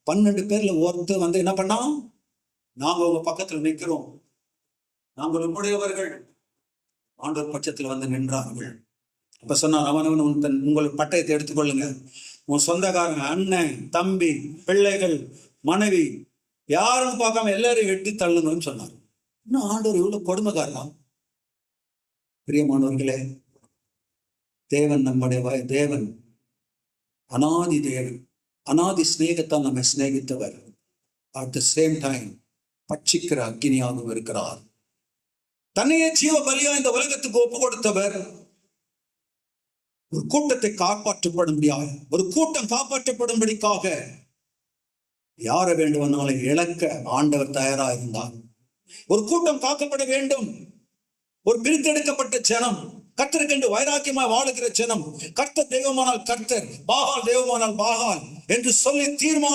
12 பேர்ல ஒருத்தர் வந்து என்ன பண்ணா, நாங்க உங்க பக்கத்துல நிற்கிறோம், நாங்கள் உங்களுடையவர்கள். ஆண்டவர் பட்சத்தில் வந்து நின்றார்கள். அப்ப சொன்னார், அவனவன் உங்கள் பட்டயத்தை எடுத்துக்கொள்ளுங்க, உன் சொந்தக்காரங்க, அண்ணன், தம்பி, பிள்ளைகள், மனைவி, யாரும் பார்க்காம எல்லாரும் வெட்டி தள்ளுங்கன்னு சொன்னார். இன்னும் ஆண்டவர் இவ்வளவு கொடுமைக்காரலாம். பிரியமானவர்களே, தேவன் நம்முடைய தேவன் அனாதி தேவன், அனாதி சிநேகத்தால் நம்மை சிநேகித்தவர். அட் த சேம் டைம் பட்சிக்கிற அக்கினியாகவும் இருக்கிறார். தன்னையே ஜீவ பலியா இந்த உலகத்துக்கு ஒப்பு கொடுத்தவர். ஒரு கூட்டத்தை காப்பாற்றப்படும்படியாக, ஒரு கூட்டம் காப்பாற்றப்படும்படிக்காக யாரை வேண்டுமானாலும் இழக்க ஆண்டவர் தயாராக இருந்தார். ஒரு கூட்டம் காக்கப்பட வேண்டும். ஒரு பிரித்தெடுக்கப்பட்ட ஜனம், கர்த்தருக்கென்று வைராக்கியமாய் வாழுகிற ஜனம், கர்த்தர் தெய்வமானால் கர்த்தர், பாகால் தெய்வமானால் பாகால் என்று சொல்லி தீர்மானம்